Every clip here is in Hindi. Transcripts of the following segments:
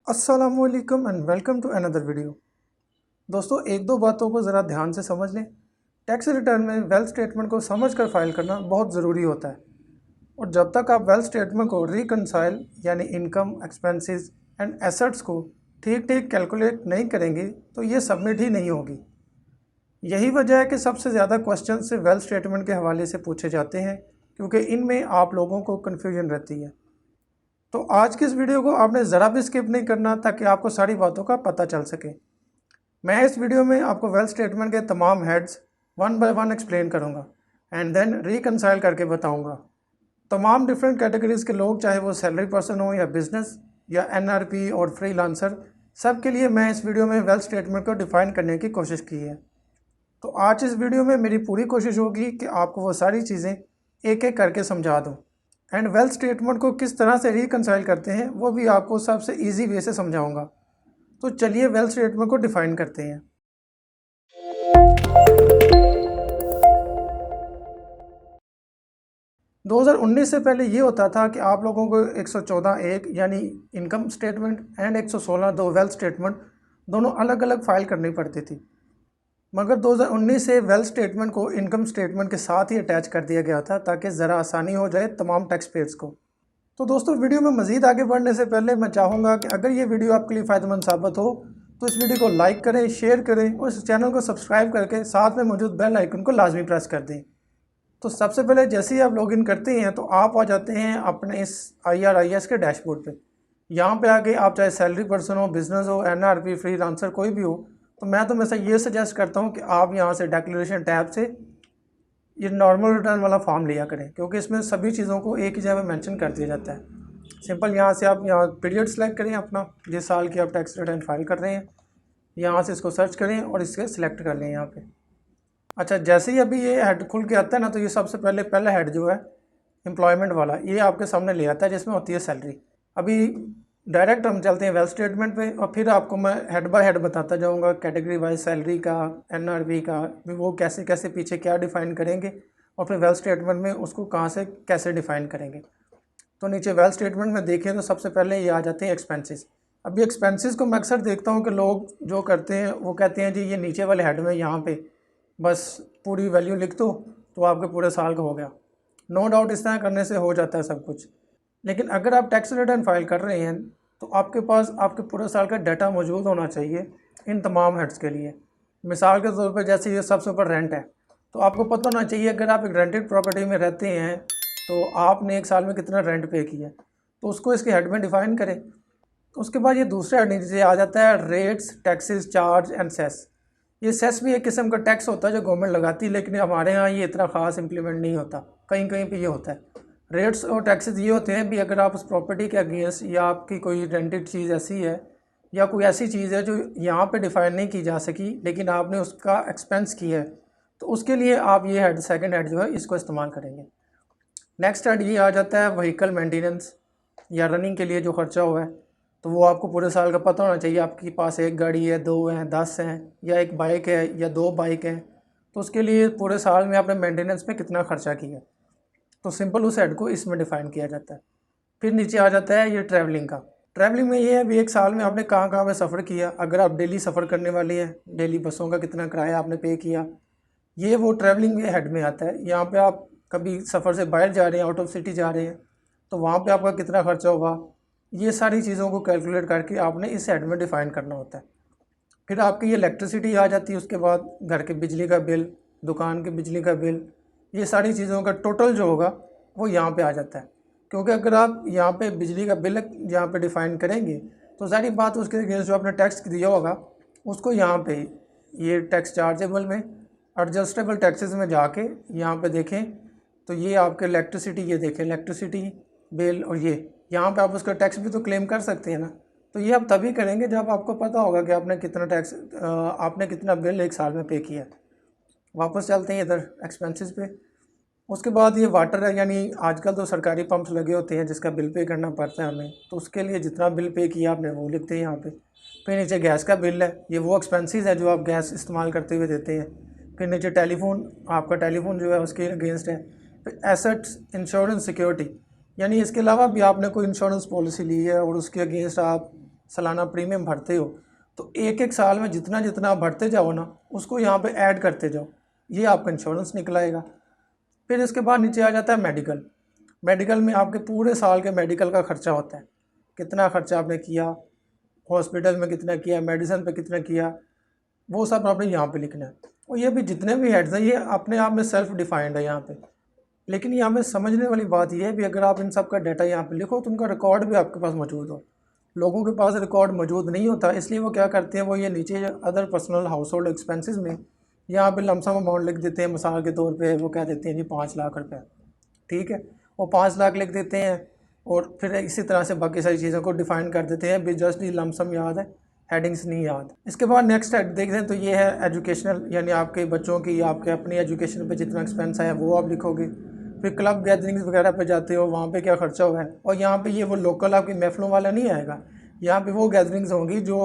अस्सलामुअलैकुम and welcome to another video. दोस्तों, एक दो बातों को ज़रा ध्यान से समझ लें। टैक्स रिटर्न में वेल्थ स्टेटमेंट को समझकर फाइल करना बहुत ज़रूरी होता है। और जब तक आप वेल्थ स्टेटमेंट को रिकनसाइल यानी इनकम, एक्सपेंसेस एंड एसेट्स को ठीक ठीक कैलकुलेट नहीं करेंगे तो ये सबमिट ही नहीं होगी। यही वजह है कि सबसे ज़्यादा क्वेश्चन से वेल्थ स्टेटमेंट के हवाले से पूछे जाते हैं, क्योंकि इनमें आप लोगों को कन्फ्यूजन रहती है। तो आज की इस वीडियो को आपने ज़रा भी स्किप नहीं करना, ताकि आपको सारी बातों का पता चल सके। मैं इस वीडियो में आपको वेल्थ स्टेटमेंट के तमाम heads one by one explain करूंगा एंड देन रिकनसाइल करके बताऊंगा। तमाम डिफरेंट कैटेगरीज के लोग, चाहे वो सैलरी पर्सन हो या बिजनेस या एनआरपी और फ्रीलांसर, सब के लिए मैं इस वीडियो में वेल्थ स्टेटमेंट को डिफाइन करने की कोशिश की है। तो आज इस वीडियो में मेरी पूरी कोशिश होगी कि आपको वो सारी चीज़ें एक एक करके समझा दूँ एंड वेल्थ स्टेटमेंट को किस तरह से रिकनसाइल करते हैं वो भी आपको सबसे ईजी वे से समझाऊँगा। तो चलिए वेल्थ स्टेटमेंट को डिफाइन करते हैं। दो हज़ार 19 से पहले ये होता था कि आप लोगों को 114(1) यानी income statement and 116(2) wealth statement दोनों अलग अलग फाइल करनी पड़ती थी। मगर 2019 से वेल्थ स्टेटमेंट को इनकम स्टेटमेंट के साथ ही अटैच कर दिया गया था, ताकि ज़रा आसानी हो जाए तमाम टैक्स पेयर्स को। तो दोस्तों, वीडियो में मज़ीद आगे बढ़ने से पहले मैं चाहूँगा कि अगर ये वीडियो आपके लिए फ़ायदेमंद साबित हो तो इस वीडियो को लाइक करें, शेयर करें और इस चैनल को सब्सक्राइब करके साथ में मौजूद बेल आइकन को लाजमी प्रेस कर दें। तो सबसे पहले जैसे ही आप लॉगिन करते हैं तो आप आ जाते हैं अपने इस IRIS के डैशबोर्ड पे। यहाँ पे आके आप चाहे सैलरी पर्सन हो, बिजनेस हो, NRP, फ्रीलांसर कोई भी हो, तो मैं तो हमेशा ये सजेस्ट करता हूँ कि आप यहाँ से डिक्लेरेशन टैब से ये नॉर्मल रिटर्न वाला फॉर्म लिया करें, क्योंकि इसमें सभी चीज़ों को एक ही जगह मेंशन कर दिया जाता है। सिंपल यहाँ से आप यहाँ पीरियड सेलेक्ट करें अपना, जिस साल की आप टैक्स रिटर्न फाइल कर रहे हैं, यहाँ से इसको सर्च करें और इसके सिलेक्ट कर लें यहाँ पे। अच्छा, जैसे ही अभी ये हेड खुल के आता है ना, तो ये सबसे पहला हेड जो है एम्प्लॉयमेंट वाला, ये आपके सामने ले आता है, जिसमें होती है सैलरी। अभी डायरेक्ट हम चलते हैं वेल्थ स्टेटमेंट पे और फिर आपको मैं हेड बाय हेड बताता जाऊंगा कैटेगरी वाइज सैलरी का, NRP का, वो कैसे कैसे पीछे क्या डिफ़ाइन करेंगे और फिर वेल्थ स्टेटमेंट में उसको कहाँ से कैसे डिफ़ाइन करेंगे। तो नीचे वेल्थ स्टेटमेंट में देखें तो सबसे पहले ये आ जाते हैं एक्सपेंसेस। अभी एक्सपेंसेस को मैं अक्सर देखता हूँ कि लोग जो करते हैं वो कहते हैं जी ये नीचे वाले हेड में यहाँ पे बस पूरी वैल्यू लिख दो तो आपके पूरे साल का हो गया। नो डाउट इस तरह करने से हो जाता है सब कुछ, लेकिन अगर आप टैक्स रिटर्न फाइल कर रहे हैं तो आपके पास आपके पूरे साल का डाटा मौजूद होना चाहिए इन तमाम हेड्स के लिए। मिसाल के तौर पर जैसे ये सबसे ऊपर रेंट है, तो आपको पता होना चाहिए अगर आप एक रेंटेड प्रॉपर्टी में रहते हैं तो आपने एक साल में कितना रेंट पे किया, तो उसको इसके हेड में डिफ़ाइन करें। उसके बाद ये दूसरे हेड नीचे आ जाता है rates, taxes, charge and cess. ये सेस भी एक किस्म का टैक्स होता है जो गवर्नमेंट लगाती है, लेकिन हमारे यहाँ ये इतना ख़ास इम्प्लीमेंट नहीं होता, कहीं कहीं पे ये होता है। रेट्स और टैक्सेस ये होते हैं भी अगर आप उस प्रॉपर्टी के अगेंस्ट या आपकी कोई रेंटेड चीज़ ऐसी है या कोई ऐसी चीज़ है जो यहाँ पे डिफ़ाइन नहीं की जा सकी लेकिन आपने उसका एक्सपेंस किया है, तो उसके लिए आप ये हेड, सेकंड हेड जो है, इसको इस्तेमाल करेंगे। नेक्स्ट हेड ये आ जाता है व्हीकल मेंटेनेंस या रनिंग के लिए जो खर्चा हुआ है, तो वो आपको पूरे साल का पता होना चाहिए। आपके पास एक गाड़ी है, 2 हैं, 10 हैं, या एक बाइक है या 2 बाइक हैं, तो उसके लिए पूरे साल में आपने मेंटेनेंस पे कितना खर्चा किया, तो सिंपल उस हेड को इसमें डिफ़ाइन किया जाता है। फिर नीचे आ जाता है ये ट्रैवलिंग का। ट्रैवलिंग में ये है भी एक साल में आपने कहाँ कहाँ पे सफ़र किया। अगर आप डेली सफ़र करने वाले हैं, डेली बसों का कितना किराया आपने पे किया, ये वो ट्रैवलिंग हेड में आता है। यहाँ पे आप कभी सफ़र से बाहर जा रहे हैं, आउट ऑफ सिटी जा रहे हैं, तो वहाँ पे आपका कितना खर्चा होगा, ये सारी चीज़ों को कैलकुलेट करके आपने इस हेड में डिफ़ाइन करना होता है। फिर आपकी ये इलेक्ट्रिसिटी आ जाती है, उसके बाद घर के बिजली का बिल, दुकान के बिजली का बिल, ये सारी चीज़ों का टोटल जो होगा वो यहाँ पे आ जाता है। क्योंकि अगर आप यहाँ पे बिजली का बिल यहाँ पे डिफ़ाइन करेंगे तो सारी बात उसके अगेंस्ट जो आपने टैक्स दिया होगा उसको यहाँ पे ये टैक्स चार्जेबल में, एडजस्टेबल टैक्सेस में जाके यहाँ पे देखें तो ये आपके इलेक्ट्रिसिटी, ये देखें इलेक्ट्रिसिटी बिल, और ये यहाँ पे आप उसका टैक्स भी तो क्लेम कर सकते हैं ना। तो ये आप तभी करेंगे जब आपको पता होगा कि आपने कितना टैक्स, आपने कितना बिल एक साल में पे किया। वापस चलते हैं इधर एक्सपेंसेस पे। उसके बाद ये वाटर है, यानी आजकल तो सरकारी पंप्स लगे होते हैं जिसका बिल पे करना पड़ता है हमें, तो उसके लिए जितना बिल पे किया आपने वो लिखते हैं यहाँ पे। फिर नीचे गैस का बिल है, ये वो एक्सपेंसेस है जो आप गैस इस्तेमाल करते हुए देते हैं। फिर नीचे टेलीफोन, आपका टेलीफोन जो है उसके अगेंस्ट है। फिर एसेट्स, इंश्योरेंस, सिक्योरिटी, यानी इसके अलावा भी आपने कोई इंश्योरेंस पॉलिसी ली है और उसके अगेंस्ट आप सालाना प्रीमियम भरते हो, तो एक एक साल में जितना जितना आप भरते जाओ ना, उसको यहाँ पे ऐड करते जाओ, ये आपका इंश्योरेंस निकलाएगा। फिर इसके बाद नीचे आ जाता है मेडिकल। मेडिकल में आपके पूरे साल के मेडिकल का खर्चा होता है, कितना खर्चा आपने किया, हॉस्पिटल में कितना किया, मेडिसिन पे कितना किया, वो सब आपने यहाँ पे लिखना है। और ये भी जितने भी हेड्स हैं ये अपने आप में सेल्फ डिफाइंड है यहाँ पे, लेकिन यहाँ में समझने वाली बात यह है भी अगर आप इन सब का डाटा यहाँ पे लिखो तो उनका रिकॉर्ड भी आपके पास मौजूद हो। लोगों के पास रिकॉर्ड मौजूद नहीं होता, इसलिए वो क्या करते हैं, वो ये नीचे other personal house hold expenses में यहाँ पे लमसम अमाउंट लिख देते हैं। मिसाल के तौर पे वो कह देते हैं जी 5 लाख रुपए, ठीक है, वो 5 लाख लिख देते हैं और फिर इसी तरह से बाकी सारी चीज़ों को डिफाइन कर देते हैं भी जस्ट ये लमसम याद है, हेडिंग्स नहीं याद। इसके बाद नेक्स्ट हेड देखते हैं तो ये है एजुकेशनल, यानी आपके बच्चों की आपके अपनी एजुकेशन पे जितना एक्सपेंस है वो आप लिखोगे। फिर क्लब गैदरिंग्स वगैरह पे जाते हो, वहाँ पे क्या खर्चा हुआ है। और यहाँ पे ये वो लोकल आपकी महफिलों वाला नहीं आएगा, यहाँ पे वो गैदरिंग्स होंगी जो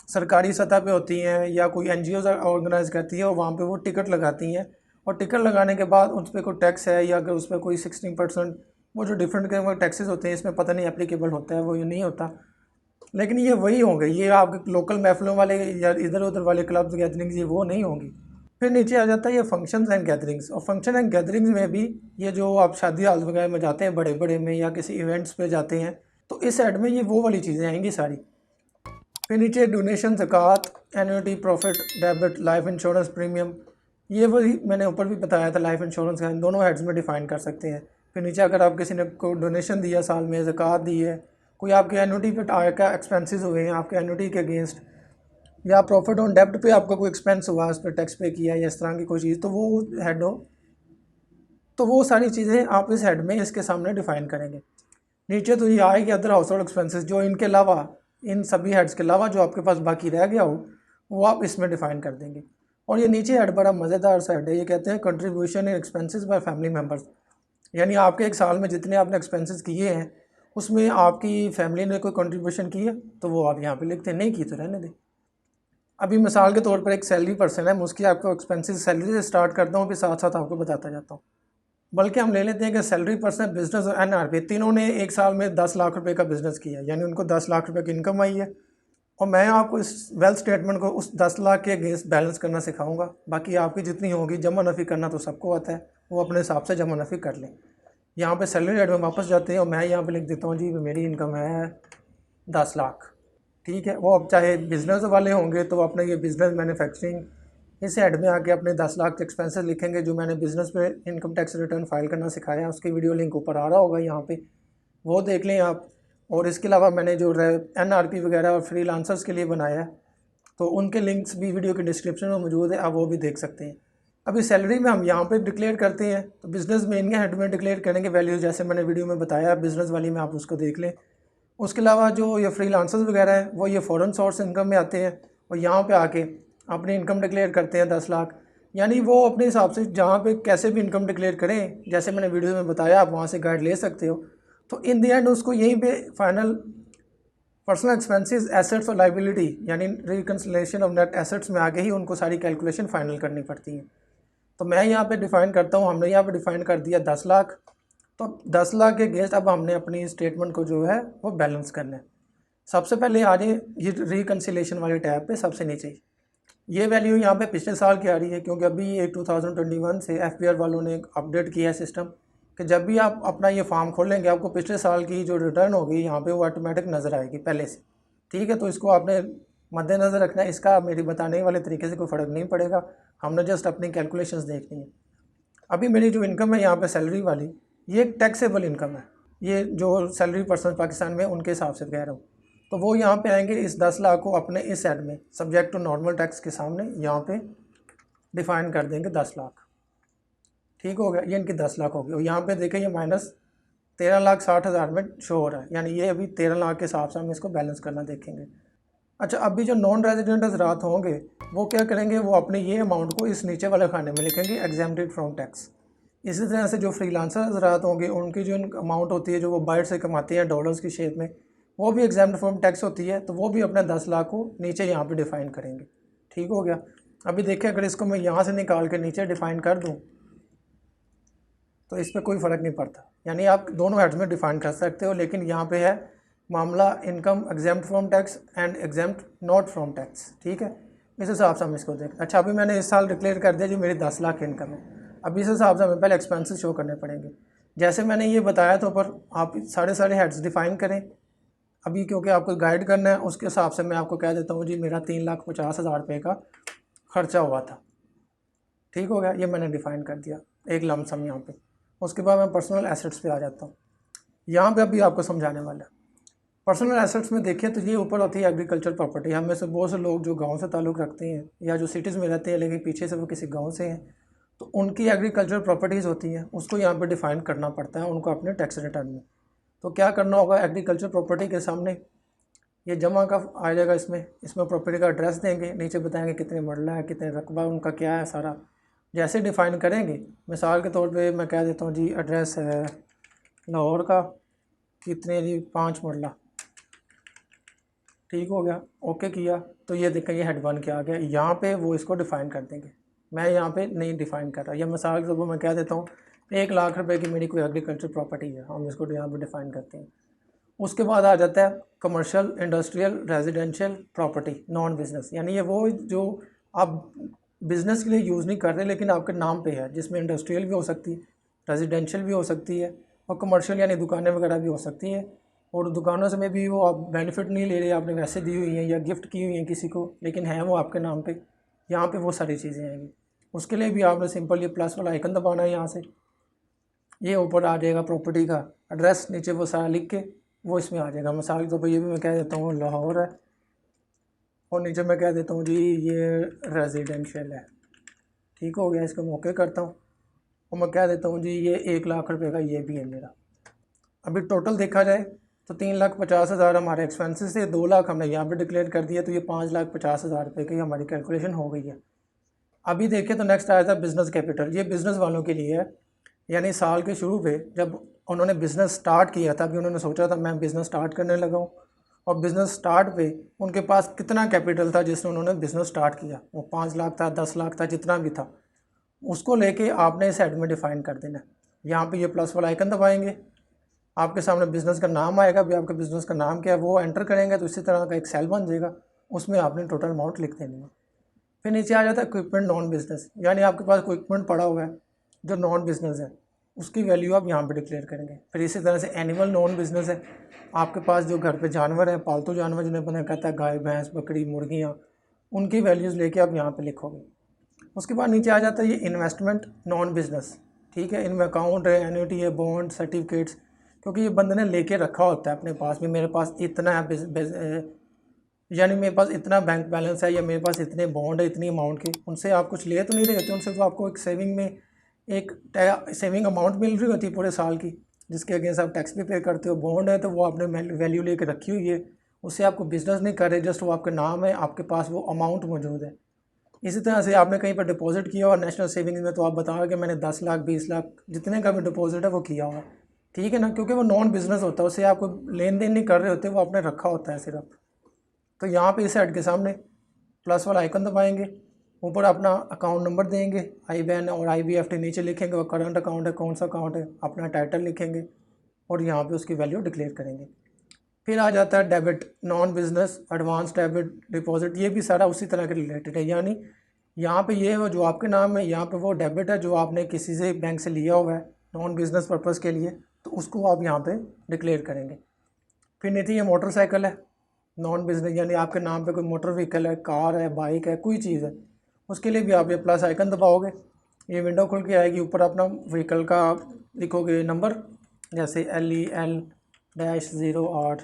सरकारी सतह पे होती हैं या कोई एनजीओ ऑर्गेनाइज करती है और वहाँ पे वो टिकट लगाती हैं, और टिकट लगाने के बाद उस पर कोई टैक्स है या अगर उस पर कोई 16% वो जो डिफरेंट के टैक्सेस होते हैं इसमें पता नहीं एप्लीकेबल होता है वो ये नहीं होता, लेकिन ये वही होंगे, ये आपके लोकल महफिलों वाले या इधर उधर वाले क्लब्स गैदरिंग्स ये वो नहीं होंगी। फिर नीचे आ जाता है ये फंक्शंस एंड गैदरिंग्स, और फंक्शन एंड गैदरिंग्स में भी ये जो आप शादी हाल वगैरह में जाते हैं बड़े बड़े में या किसी इवेंट्स पे जाते हैं तो इस साइड में ये वो वाली चीज़ें आएंगी सारी। फिर नीचे डोनेशन, ज़कात, annuity, profit, debit, life insurance premium, ये वही मैंने ऊपर भी बताया था लाइफ इंश्योरेंस का, इन दोनों हेड्स में डिफाइन कर सकते हैं। फिर नीचे अगर आप किसी ने को डोनेशन दिया साल में, ज़कात दी है, कोई आपके एन्युटी पे आय का एक्सपेंसेस हुए हैं आपके एन्युटी के अगेंस्ट, या प्रॉफिट ऑन डेब्ट पे आपका कोई एक्सपेंस हुआ उस पर टैक्स पे किया या इस तरह की कोई चीज़, तो वो हेड हो, तो वो सारी चीज़ें आप इस हेड में इसके सामने डिफाइन करेंगे। नीचे तो ये आएगी अदर हाउस होल्ड एक्सपेंसेस, जो इनके अलावा इन सभी हेड्स के अलावा जो आपके पास बाकी रह गया हो वो आप इसमें डिफाइन कर देंगे। और ये नीचे हेड बड़ा मज़ेदार सा हेड है, ये कहते हैं contribution in expenses by family members, यानी आपके एक साल में जितने आपने एक्सपेंसेस किए हैं उसमें आपकी फैमिली ने कोई कंट्रीब्यूशन की है तो वो आप यहाँ पे लिखते हैं, नहीं की तो रहने दें। अभी मिसाल के तौर पर एक सैलरी पर्सन है, मैं उसकी आपको एक्सपेंसेस सैलरी से स्टार्ट करता हूँ फिर साथ साथ आपको बताता जाता हूँ। बल्कि हम ले लेते हैं कि सैलरी पर्सन, बिजनेस और एनआरपी तीनों ने एक साल में 10 लाख रुपए का बिजनेस किया, यानी उनको 10 लाख रुपए की इनकम आई है, और मैं आपको इस वेल्थ स्टेटमेंट को उस 10 लाख के अगेंस्ट बैलेंस करना सिखाऊंगा। बाकी आपकी जितनी होगी जमा नफ़ी करना तो सबको आता है, वो अपने हिसाब से जमा नफ़ी कर लें। यहाँ पे सैलरी रेट में वापस जाते हैं और मैं यहाँ पे लिख देता हूँ जी मेरी इनकम है 10 लाख, ठीक है। वो अब चाहे बिज़नेस वाले होंगे तो अपने ये बिज़नेस मैन्युफैक्चरिंग इस हेड में आके अपने 10 लाख के एक्सपेंसेस लिखेंगे, जो मैंने बिज़नेस पे इनकम टैक्स रिटर्न फाइल करना सिखाया है उसकी वीडियो लिंक ऊपर आ रहा होगा यहाँ पे, वो देख लें आप। और इसके अलावा मैंने जो एनआरपी वगैरह और फ्रीलांसर्स के लिए बनाया है तो उनके लिंक्स भी वीडियो के डिस्क्रिप्शन में मौजूद है, आप वो भी देख सकते हैं। अभी सैलरी में हम यहाँ पे डिक्लेयर करते हैं तो बिज़नेस में इनके हेड में डिक्लेयर करेंगे वैल्यू, जैसे मैंने वीडियो में बताया बिज़नेस वाली में, आप उसको देख लें। उसके अलावा जो ये फ्रीलांसर्स वगैरह हैं वो ये फ़ॉरेन सोर्स इनकम में आते हैं और यहाँ पे आके अपनी इनकम डिक्लेयर करते हैं 10 लाख, यानी वो अपने हिसाब से जहाँ पे कैसे भी इनकम डिक्लेयर करें, जैसे मैंने वीडियो में बताया आप वहाँ से गाइड ले सकते हो। तो इन दी एंड उसको यहीं पे फाइनल पर्सनल एक्सपेंसेस, एसेट्स और लाइबिलिटी यानी रिकन्सिलेशन ऑफ नेट एसेट्स में आके ही उनको सारी कैलकुलेशन फाइनल करनी पड़ती है। तो मैं यहाँ पे डिफ़ाइन करता हूँ, हमने यहाँ पे डिफ़ाइन कर दिया 10 लाख, तो 10 लाख के अगेंस्ट अब हमने अपनी स्टेटमेंट को जो है वो बैलेंस करना है। सबसे पहले आ जाए ये रिकन्सिलेशन वाले टैब पे, सबसे नीचे ये वैल्यू यहाँ पे पिछले साल की आ रही है, क्योंकि अभी ये 2021 से एफबीआर वालों ने अपडेट किया है सिस्टम कि जब भी आप अपना ये फॉर्म खोलेंगे आपको पिछले साल की जो रिटर्न होगी यहाँ पे वो ऑटोमेटिक नज़र आएगी पहले से, ठीक है। तो इसको आपने मद्देनज़र रखना है, इसका मेरी बताने वाले तरीके से कोई फ़र्क नहीं पड़ेगा, हमने जस्ट अपनी कैलकुलेशंस देखनी है। अभी मेरी जो इनकम है यहाँ पे सैलरी वाली, ये एक टैक्सेबल इनकम है, ये जो सैलरी पर्सन पाकिस्तान में उनके हिसाब से कह रहा हूँ। तो वो यहाँ पे आएंगे इस 10 लाख को अपने इस साइड में सब्जेक्ट टू नॉर्मल टैक्स के सामने यहाँ पे डिफ़ाइन कर देंगे 10 लाख, ठीक हो गया। ये इनकी 10 लाख हो गई और यहाँ पे देखें ये माइनस 13,60,000 में शो हो रहा है, यानी ये अभी 13 लाख के हिसाब से हम इसको बैलेंस करना देखेंगे। अच्छा, अभी जो नॉन रेजिडेंट हज़रात होंगे वो क्या करेंगे, वो अपने ये अमाउंट को इस नीचे वाले खाने में लिखेंगे एग्जेम्प्टेड फ्रॉम टैक्स। इसी तरह से जो फ्रीलांसर हज़रात होंगे उनकी जो अमाउंट होती है जो वो बाहर से कमाते हैं डॉलर्स की शेप में, वो भी एग्जाम्प्ट फ्रॉम टैक्स होती है, तो वो भी अपने 10 लाख को नीचे यहाँ पे डिफ़ाइन करेंगे, ठीक हो गया। अभी देखिए अगर इसको मैं यहाँ से निकाल के नीचे डिफ़ाइन कर दूँ तो इस पर कोई फ़र्क नहीं पड़ता, यानी आप दोनों हेड्स में डिफ़ाइन कर सकते हो, लेकिन यहाँ पे है मामला income exempt from tax and exempt not from tax, ठीक है। इस हिसाब से हम इसको देखें। अच्छा, अभी मैंने इस साल डिक्लेयर कर दिया जी मेरी 10 लाख इनकम है। अब इस हिसाब से हमें पहले एक्सपेंसेस शो करने पड़ेंगे। जैसे मैंने ये बताया तो पर आप सारे हेड्स डिफाइन करें। अभी क्योंकि आपको गाइड करना है उसके हिसाब से मैं आपको कह देता हूँ जी मेरा 3,50,000 रुपये का खर्चा हुआ था, ठीक हो गया। ये मैंने डिफ़ाइन कर दिया एक लमसम यहाँ पे। उसके बाद मैं पर्सनल एसेट्स पे आ जाता हूँ। यहाँ पे अभी आपको समझाने वाला है। पर्सनल एसेट्स में देखिए तो ये ऊपर होती है एग्रीकल्चर प्रॉपर्टी। हम में से बहुत से लोग जो गांव से ताल्लुक़ रखते हैं या जो सिटीज़ में रहते हैं लेकिन पीछे से वो किसी गांव से हैं, तो उनकी एग्रीकल्चर प्रॉपर्टीज़ होती हैं, उसको यहाँ पे डिफ़ाइन करना पड़ता है उनको अपने टैक्स रिटर्न में। तो क्या करना होगा, एग्रीकल्चर प्रॉपर्टी के सामने ये जमा का आ जाएगा, इसमें प्रॉपर्टी का एड्रेस देंगे, नीचे बताएंगे कितने मरला है, कितने रकबा उनका क्या है सारा। जैसे डिफ़ाइन करेंगे, मिसाल के तौर पे मैं कह देता हूँ जी एड्रेस है लाहौर का, कितने जी 5 मरला, ठीक हो गया। ओके किया तो ये देखें ये हेड 1 क्या आ गया। यहाँ पे वो इसको डिफ़ाइन कर देंगे, मैं यहाँ पे नहीं डिफ़ाइन कर रहा। या मिसाल के तौर पर मैं कह देता हूँ 1 लाख रुपए की मेरी कोई एग्रीकल्चर प्रॉपर्टी है, हम इसको यहाँ पे डिफ़ाइन करते हैं। उसके बाद आ जाता है commercial, industrial, residential property, non business. यानी ये वो जो आप बिज़नेस के लिए यूज़ नहीं कर रहे लेकिन आपके नाम पे है, जिसमें इंडस्ट्रियल भी हो सकती है, रेजिडेंशियल भी हो सकती है और कमर्शियल यानी दुकानें वगैरह भी हो सकती हैं। और दुकानों से में भी वो आप बेनिफिट नहीं ले रहे, आपने वैसे दी हुई हैं या गिफ्ट की हुई हैं किसी को, लेकिन है वो आपके नाम पे, यहाँ पे वो सारी चीज़ें आएंगी। उसके लिए भी आपने सिंपल ये प्लस वाला आइकन दबाना है यहाँ से। ये ऊपर आ जाएगा प्रॉपर्टी का एड्रेस, नीचे वो सारा लिख के वो इसमें आ जाएगा। मिसाल के तौर पर ये भी मैं कह देता हूँ लाहौर है और नीचे मैं कह देता हूँ जी ये रेजिडेंशियल है, ठीक हो गया। इसको मैं ओके करता हूँ और मैं कह देता हूँ जी ये 1 लाख रुपए का ये भी है मेरा। अभी टोटल देखा जाए तो 3,50,000 हमारे एक्सपेंसेस थे, 2 लाख हमने यहाँ पे डिक्लेयर कर दिया, तो ये 5,50,000 रुपये की हमारी कैलकुलेशन हो गई है। अभी देखें तो नेक्स्ट आया था बिज़नेस कैपिटल। ये बिज़नेस वालों के लिए है, यानी साल के शुरू पे जब उन्होंने बिज़नेस स्टार्ट किया था, अभी उन्होंने सोचा था मैं बिज़नेस स्टार्ट करने लगा हूँ, और बिज़नेस स्टार्ट पे उनके पास कितना कैपिटल था जिसने उन्होंने बिज़नेस स्टार्ट किया, वो 5 लाख था, 10 लाख था, जितना भी था, उसको लेके आपने इस हेड में डिफ़ाइन कर देना। यहाँ पे ये प्लस वाला आइकन दबाएंगे, आपके सामने बिज़नेस का नाम आएगा, भी आपके बिज़नेस का नाम क्या है वो एंटर करेंगे तो इसी तरह का एक सेल बन जाएगा, उसमें आपने टोटल अमाउंट लिख देनी है। फिर नीचे आ जाता है इक्विपमेंट नॉन बिज़नेस, यानी आपके पास कोई इक्विपमेंट पड़ा हुआ है जो नॉन बिज़नेस है, उसकी वैल्यू आप यहाँ पे डिक्लेयर करेंगे। फिर इसी तरह से एनिमल नॉन बिज़नेस है, आपके पास जो घर पे जानवर हैं, पालतू जानवर जिन्हें पता कहता है गाय भैंस बकरी मुर्गियाँ, उनकी वैल्यूज़ लेके आप यहाँ पे लिखोगे। उसके बाद नीचे आ जाता है ये इन्वेस्टमेंट नॉन बिज़नेस, ठीक है। इनमें अकाउंट है, एन्युटी है, बॉन्ड, सर्टिफिकेट्स, क्योंकि ये बंदे ने लेके रखा होता है अपने पास में, मेरे पास इतना है, यानी मेरे पास इतना बैंक बैलेंस है या मेरे पास इतने बॉन्ड है इतनी अमाउंट के, उनसे आप कुछ ले तो नहीं रहे होते, उनसे तो आपको एक सेविंग में एक सेविंग अमाउंट मिल रही होती है पूरे साल की, जिसके अगेंस्ट आप टैक्स भी पे करते हो। बॉन्ड है तो वो आपने वैल्यू लेके रखी हुई है, उससे आपको बिज़नेस नहीं कर रहे, जस्ट वो आपके नाम है, आपके पास वो अमाउंट मौजूद है। इसी तरह से आपने कहीं पर डिपॉजिट किया और नेशनल सेविंग्स में, तो आप बताओगे कि मैंने 10 लाख 20 लाख जितने का भी डिपॉजिट है वो किया हुआ, ठीक है ना, क्योंकि वो नॉन बिज़नेस होता है, उससे आपको लेन देन नहीं कर रहे होते, वो आपने रखा होता है सिर्फ। तो यहाँ पे इस साइड के सामने प्लस वाला आइकन दबाएंगे, ऊपर अपना अकाउंट नंबर देंगे, IBAN और IBFT नीचे लिखेंगे, और करंट अकाउंट है कौन सा अकाउंट है, अपना टाइटल लिखेंगे और यहाँ पे उसकी वैल्यू डिक्लेयर करेंगे। फिर आ जाता है debit non business, advance debit, deposit, ये भी सारा उसी तरह के रिलेटेड है। यानी यहाँ पे ये है जो आपके नाम है, यहाँ पे वो डेबिट है जो आपने किसी से बैंक से लिया हुआ है नॉन बिज़नेस पर्पज़ के लिए, तो उसको आप यहाँ पे डिक्लेयर करेंगे। फिर नीचे ये मोटरसाइकिल है नॉन बिज़नेस, यानी आपके नाम पे कोई मोटर व्हीकल है, कार है, बाइक है, कोई चीज़ है, उसके लिए भी आप ये प्लस आइकन दबाओगे, ये विंडो खुल के आएगी। ऊपर अपना व्हीकल का लिखोगे नंबर, जैसे LEL-08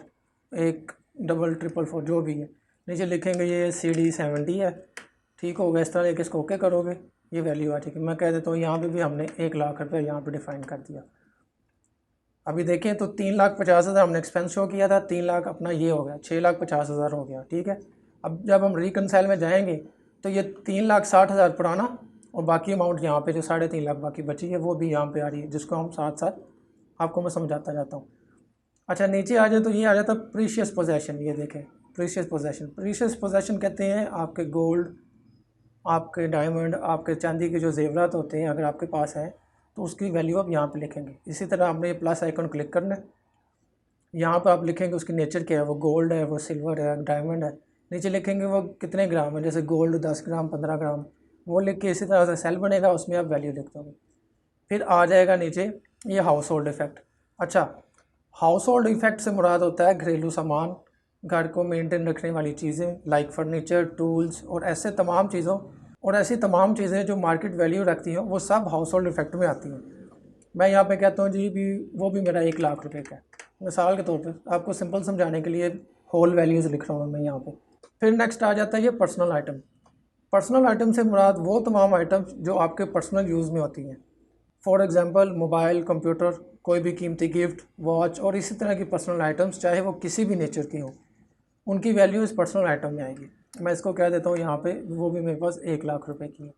14444 जो भी है, नीचे लिखेंगे ये CD 70 है, ठीक होगा। इस तरह एक इसको ओके करोगे, ये वैल्यू आ जाएगी। मैं कह देता हूँ यहाँ पे भी हमने 1 लाख रुपये यहाँ पे डिफ़ाइन कर दिया। अभी देखें तो 3,50,000 हमने एक्सपेंस शो किया था, 3 लाख अपना ये हो गया, 6,50,000 हो गया, ठीक है। अब जब हम रिकनसाइल में जाएंगे तो ये 3,60,000 पुराना और बाकी अमाउंट यहाँ पे जो 3.5 लाख बाकी बची है वो भी यहाँ पे आ रही है, जिसको हम साथ साथ आपको मैं समझाता जाता हूँ। अच्छा, नीचे आ जाए तो ये आ जाता है प्रीशियस पोजेशन। ये देखें प्रीशियस पोजेशन कहते हैं आपके गोल्ड, आपके डायमंड, आपके चांदी के जो जेवरात होते हैं, अगर आपके पास है तो उसकी वैल्यू आप यहाँ पे लिखेंगे। इसी तरह आपने ये प्लस आइकन क्लिक करना है, यहाँ पर आप लिखेंगे उसकी नेचर क्या है, वो गोल्ड है, वो सिल्वर है, डायमंड है। नीचे लिखेंगे वो कितने ग्राम है, जैसे गोल्ड 10 ग्राम 15 ग्राम, वो लिख के इसी तरह से सेल बनेगा, उसमें आप वैल्यू लिख दोगे। फिर आ जाएगा नीचे ये हाउस होल्ड इफ़ेक्ट। अच्छा, हाउस होल्ड इफ़ेक्ट से मुराद होता है घरेलू सामान, घर को मेंटेन रखने वाली चीज़ें लाइक फर्नीचर, टूल्स और ऐसे तमाम चीज़ों और ऐसी तमाम चीज़ें जो मार्केट वैल्यू रखती हैं, वो सब हाउस होल्ड इफ़ेक्ट में आती हैं। मैं यहाँ पे कहता हूँ जी भी वो भी मेरा 1 लाख रुपए का है, मिसाल के तौर पे आपको सिंपल समझाने के लिए होल वैल्यूज़ लिख रहा हूँ मैं यहाँ पे। फिर नेक्स्ट आ जाता है ये पर्सनल आइटम। पर्सनल आइटम से मुराद वो तमाम आइटम्स जो आपके पर्सनल यूज़ में होती हैं। फॉर एग्ज़ाम्पल मोबाइल, कंप्यूटर, कोई भी कीमती गिफ्ट, वॉच और इसी तरह की पर्सनल आइटम्स, चाहे वो किसी भी नेचर की हो, उनकी वैल्यू इस पर्सनल आइटम में आएगी। मैं इसको कह देता हूँ यहाँ पे वो भी मेरे पास 1 लाख रुपए की है।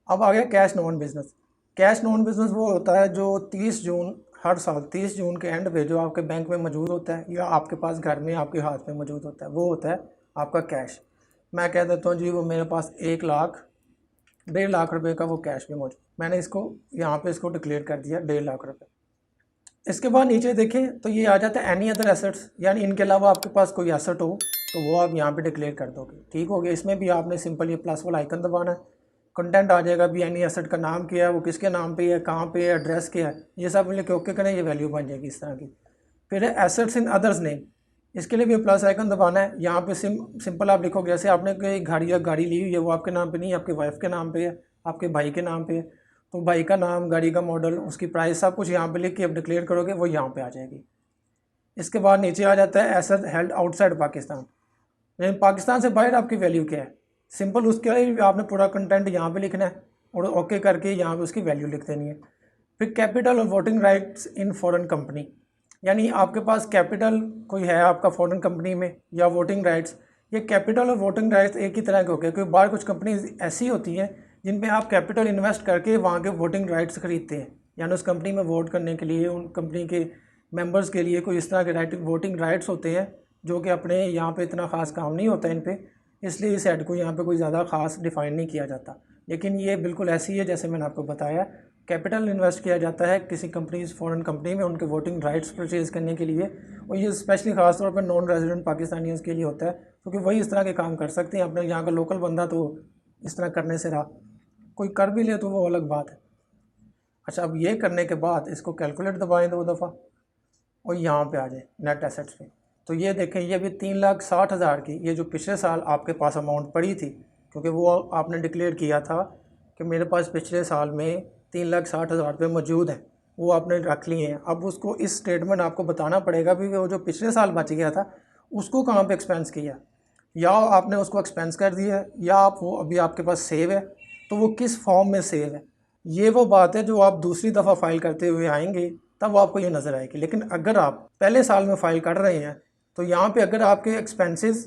अब आ गया cash non business. Cash non business वो होता है जो 30 जून हर साल 30 जून के एंड पे जो आपके बैंक में मौजूद होता है या आपके पास घर में आपके हाथ में मौजूद होता है, वो होता है आपका कैश। मैं कह देता हूँ जी वो मेरे पास 1 लाख 1.5 लाख रुपए का वो कैश भी मौजूद, मैंने इसको यहाँ पे इसको डिक्लेयर कर दिया 1.5 लाख रुपए। इसके बाद नीचे देखें तो ये आ जाता है एनी अदर एसेट्स, यानी इनके अलावा आपके पास कोई एसेट हो तो वो आप यहाँ पे डिक्लेयर कर दोगे। ठीक हो गया। इसमें भी आपने सिंपल ये प्लस वाला आइकन दबाना है, कंटेंट आ जाएगा भी एनी एसेट का नाम क्या है, वो किसके नाम पे है, कहाँ पे है, एड्रेस क्या है, ये सब लिख के ओके करें, ये वैल्यू बन जाएगी इस तरह की। फिर है एसेट्स इन अदर्स नेम, इसके लिए भी प्लस आइकन दबाना है। यहाँ पे सिंपल आप लिखोगे, जैसे आपने कोई गाड़ी ली हुई है, वो आपके नाम पे नहीं, आपके वाइफ के नाम पे है, आपके भाई के नाम पे है, तो भाई का नाम, गाड़ी का मॉडल, उसकी प्राइस, सब कुछ यहाँ पे लिख के आप डिक्लेयर करोगे, वो यहाँ पे आ जाएगी। इसके बाद नीचे आ जाता है एसेट हेल्ड आउटसाइड पाकिस्तान, यानी पाकिस्तान से बाहर आपकी वैल्यू क्या है। सिंपल उसके लिए भी आपने पूरा कंटेंट यहाँ पे लिखना है और ओके करके यहाँ पे उसकी वैल्यू लिख देनी है। फिर कैपिटल और voting rights in foreign company, यानी आपके पास कैपिटल कोई है आपका फॉरेन कंपनी में या वोटिंग राइट्स। ये कैपिटल और वोटिंग राइट्स एक ही तरह के होते हैं, क्योंकि बाहर कुछ कंपनीज ऐसी होती हैं जिन पे आप कैपिटल इन्वेस्ट करके वहाँ के वोटिंग राइट्स खरीदते हैं, यानी उस कंपनी में वोट करने के लिए उन कंपनी के मेंबर्स के लिए कोई इस तरह के वोटिंग राइट्स होते हैं जो कि अपने यहाँ पे इतना ख़ास काम नहीं होता इन पे, इसलिए इस ऐड को यहाँ पे कोई ज़्यादा ख़ास डिफ़ाइन नहीं किया जाता। लेकिन ये बिल्कुल ऐसी है जैसे मैंने आपको बताया, कैपिटल इन्वेस्ट किया जाता है किसी कंपनीज फॉरेन कंपनी में उनके वोटिंग राइट्स परचेज़ करने के लिए, और ये स्पेशली ख़ास तौर पर नॉन रेजिडेंट पाकिस्तानियों के लिए होता है, क्योंकि वही इस तरह के काम कर सकते हैं। अपने यहाँ का लोकल बंदा तो इस तरह करने से रहा, कोई कर भी ले तो वो अलग बात है। अच्छा, अब ये करने के बाद इसको कैलकुलेट दबाएँ 2 दफ़ा और यहाँ पे आ जाए नेट एसेट्स पे, तो ये देखें ये भी 3,60,000 की, ये जो पिछले साल आपके पास अमाउंट पड़ी थी, क्योंकि वो आपने डिक्लेयर किया था कि मेरे पास पिछले साल में 3,60,000 रुपये मौजूद हैं, वो आपने रख लिए हैं। अब उसको इस स्टेटमेंट आपको बताना पड़ेगा भी वो जो पिछले साल बच गया था उसको कहाँ पे एक्सपेंस किया, या आपने उसको एक्सपेंस कर दिया है या आप वो अभी आपके पास सेव है, तो वो किस फॉर्म में सेव है। ये वो बात है जो आप दूसरी दफ़ा फाइल करते हुए आएंगे तब आपको ये नज़र आएगी। लेकिन अगर आप पहले साल में फ़ाइल कर रहे हैं तो यहाँ पे अगर आपके एक्सपेंसेस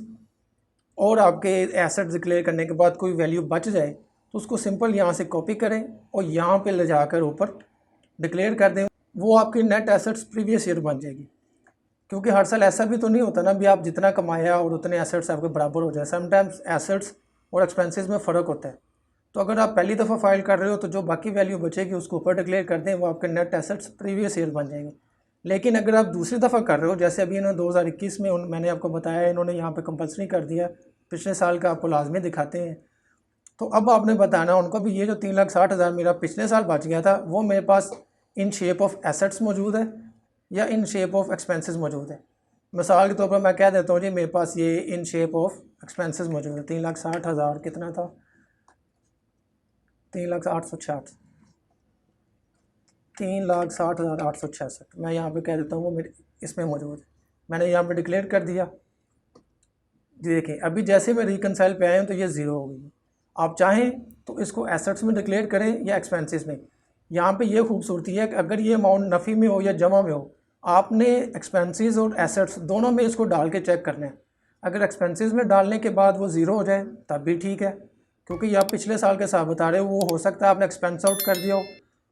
और आपके एसेट डिक्लेयर करने के बाद कोई वैल्यू बच जाए तो उसको सिंपल यहाँ से कॉपी करें और यहाँ पे ले जाकर ऊपर डिक्लेयर कर दें, वो आपकी नेट एसेट्स प्रीवियस ईयर बन जाएगी। क्योंकि हर साल ऐसा भी तो नहीं होता ना भी आप जितना कमाया और उतने एसेट्स आपके बराबर हो जाए, समटाइम्स एसेट्स और एक्सपेंसेस में फ़र्क होता है। तो अगर आप पहली दफ़ा फाइल कर रहे हो तो जो बाकी वैल्यू बचेगी उसको ऊपर डिक्लेयर कर दें, वो आपके नेट एसेट्स प्रीवियस ईयर बन जाएंगे। लेकिन अगर आप दूसरी दफ़ा कर रहे हो, जैसे अभी इन्होंने 2021 में मैंने आपको बताया इन्होंने यहाँ पे कंपल्सरी कर दिया, पिछले साल का आपको लाजमी दिखाते हैं, तो अब आपने बताना उनको भी ये जो 3,60,000 मेरा पिछले साल बच गया था वो मेरे पास इन शेप ऑफ एसेट्स मौजूद है या इन शेप ऑफ एक्सपेंसेस मौजूद है। मिसाल के तौर पर मैं कह देता हूँ जी मेरे पास ये इन शेप ऑफ एक्सपेंसेस मौजूद है। 3,60,000 कितना था, 3,60,866, 3,60,866 मैं यहाँ पे कह देता हूँ वो मेरे इसमें मौजूद है। मैंने यहाँ पे डिक्लेयर कर दिया। देखें अभी जैसे मैं रिकनसाइल पे आया हूँ तो ये ज़ीरो हो गई। आप चाहें तो इसको एसेट्स में डिक्लेयर करें या एक्सपेंसेस में। यहाँ पे ये खूबसूरती है कि अगर ये अमाउंट नफ़ी में हो या जमा में हो, आपने एक्सपेंसेस और एसेट्स दोनों में इसको डाल के चेक करना है। अगर एक्सपेंसेस में डालने के बाद वो ज़ीरो हो जाए तब भी ठीक है, क्योंकि ये आप पिछले साल के साथ बता रहे हो, वो हो सकता है आपने एक्सपेंस आउट कर दिया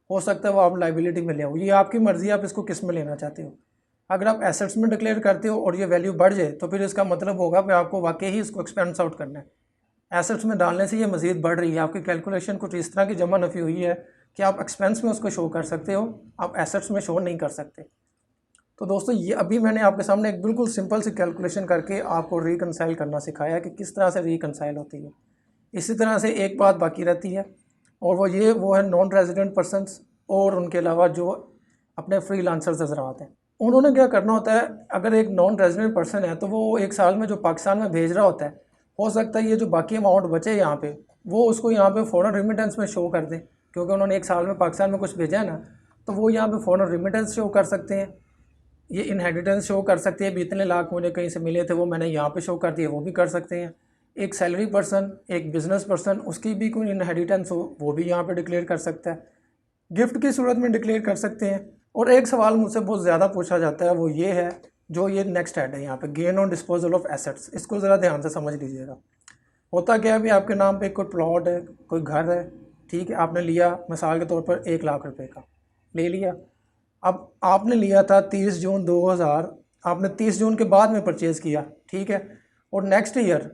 हो सकता है वो आप लाइबिलिटी में ले आओ, ये आपकी मर्ज़ी, आप इसको किस में लेना चाहते हो। अगर आप एसेट्स में डिक्लेयर करते हो और ये वैल्यू बढ़ जाए तो फिर इसका मतलब होगा कि आपको वाकई ही इसको एक्सपेंस आउट करना है। एसेट्स में डालने से ये मज़ीद बढ़ रही है, आपकी कैलकुलेशन कुछ इस तरह की जमा नफ़ी हुई है कि आप एक्सपेंस में उसको शो कर सकते हो, आप एसेट्स में शो नहीं कर सकते। तो दोस्तों ये अभी मैंने आपके सामने एक बिल्कुल सिंपल सी कैलकुलेशन करके आपको रिकनसाइल करना सिखाया कि किस तरह से रिकनसाइल होती है। इसी तरह से एक बात बाकी रहती है और वो है नॉन रेजिडेंट पर्सनस और उनके अलावा जो अपने फ्रीलांसर्स हज़रात हैं। उन्होंने क्या करना होता है, अगर एक नॉन रेजिडेंट पर्सन है तो वो एक साल में जो पाकिस्तान में भेज रहा होता है, हो सकता है ये जो बाकी अमाउंट बचे यहाँ पे वो उसको यहाँ पे फ़ॉरेन रिमिटेंस में शो कर दें, क्योंकि उन्होंने एक साल में पाकिस्तान में कुछ भेजा है ना, तो वो यहाँ पे फ़ॉरेन रिमिटेंस शो कर सकते हैं, ये इनहेरिटेंस शो कर सकते हैं, भी इतने लाख मुझे कहीं से मिले थे वो मैंने यहाँ पे शो कर दिए, वो भी कर सकते हैं। एक सैलरी पर्सन, एक बिज़नेस पर्सन, उसकी भी कोई इनहेरिटेंस हो वो भी यहाँ पे डिक्लेयर कर सकता है, गिफ्ट की सूरत में डिक्लेयर कर सकते हैं। और एक सवाल मुझसे बहुत ज़्यादा पूछा जाता है, वो ये है, जो ये नेक्स्ट हेड है यहाँ पे, gain on disposal of assets, इसको ज़रा ध्यान से समझ लीजिएगा। होता क्या है, अभी आपके नाम पे कोई प्लॉट है, कोई घर है, ठीक है, आपने लिया मिसाल के तौर पर 1 लाख रुपए का ले लिया। अब आपने लिया था 30 जून 2000, आपने 30 जून के बाद में परचेज़ किया, ठीक है, और नेक्स्ट ईयर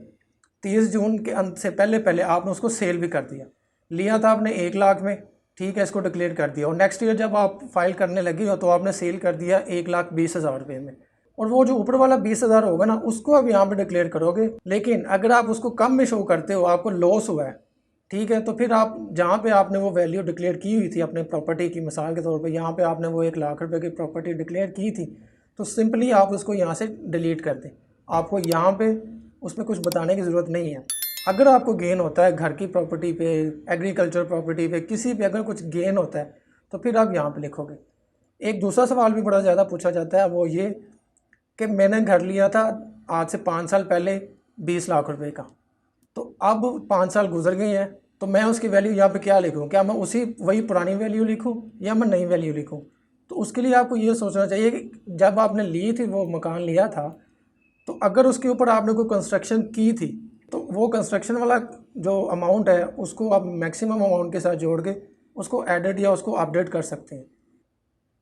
30 जून के अंत से पहले पहले आपने उसको सेल भी कर दिया। लिया था आपने 1 लाख में, ठीक है, इसको डिक्लेयर कर दिया, और नेक्स्ट ईयर जब आप फाइल करने लगी हो तो आपने सेल कर दिया 1,20,000 रुपये में, और वो जो ऊपर वाला 20,000 होगा ना उसको अब यहाँ पे डिक्लेयर करोगे। लेकिन अगर आप उसको कम में शो करते हो, आपको लॉस हुआ है, ठीक है, तो फिर आप जहाँ पे आपने वो वैल्यू डिक्लेयर की हुई थी अपने प्रॉपर्टी की, मिसाल के तौर पे यहाँ पे आपने वो 1 लाख रुपए की प्रॉपर्टी डिक्लेयर की थी, तो सिंपली आप उसको यहाँ से डिलीट कर दें। आपको यहाँ पे उसमें कुछ बताने की ज़रूरत नहीं है। अगर आपको गेन होता है घर की प्रॉपर्टी पे, एग्रीकल्चर प्रॉपर्टी पे, किसी पे अगर कुछ गेन होता है तो फिर आप यहाँ पे लिखोगे। एक दूसरा सवाल भी बड़ा ज़्यादा पूछा जाता है, वो ये कि मैंने घर लिया था आज से 5 साल पहले 20 लाख रुपए का, तो अब 5 साल गुजर गए हैं, तो मैं उसकी वैल्यू यहाँ पे क्या लिखूँ? क्या मैं वही पुरानी वैल्यू लिखूँ या मैं नई वैल्यू लिखूँ? तो उसके लिए आपको ये सोचना चाहिए कि जब आपने ली थी, वो मकान लिया था, तो अगर उसके ऊपर आपने कोई कंस्ट्रक्शन की थी तो वो कंस्ट्रक्शन वाला जो अमाउंट है उसको आप मैक्सिमम अमाउंट के साथ जोड़ के उसको एडिट या उसको अपडेट कर सकते हैं।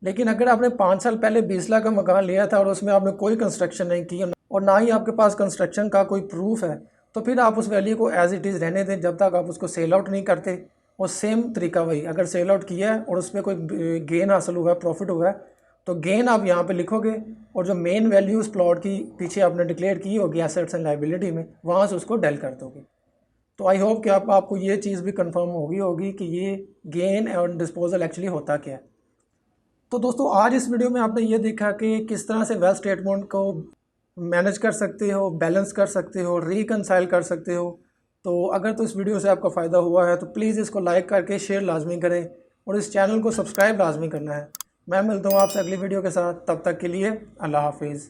लेकिन अगर आपने 5 साल पहले 20 लाख का मकान लिया था और उसमें आपने कोई कंस्ट्रक्शन नहीं की और ना ही आपके पास कंस्ट्रक्शन का कोई प्रूफ है, तो फिर आप उस वैल्यू को एज इट इज़ रहने दें जब तक आप उसको सेल आउट नहीं करते। और सेम तरीका वही, अगर सेल आउट किया है और उसमें कोई गेन हासिल हुआ है, प्रॉफिट हुआ है, तो गेन आप यहाँ पे लिखोगे, और जो मेन वैल्यू उस प्लॉट की पीछे आपने डिक्लेयर की होगी एसेट्स एंड लायबिलिटी में, वहाँ से उसको डेल कर दोगे। तो आई होप कि आपको ये चीज़ भी कंफर्म होगी कि ये गेन और डिस्पोजल एक्चुअली होता क्या है। तो दोस्तों आज इस वीडियो में आपने ये देखा कि किस तरह से वेल्थ स्टेटमेंट को मैनेज कर सकते हो, बैलेंस कर सकते हो, रिकनसाइल कर सकते हो। तो अगर तो इस वीडियो से आपका फ़ायदा हुआ है तो प्लीज़ इसको लाइक करके शेयर लाजमी करें और इस चैनल को सब्सक्राइब लाजमी करना है। मैं मिलता हूँ आपसे अगली वीडियो के साथ, तब तक के लिए अल्लाह हाफिज़।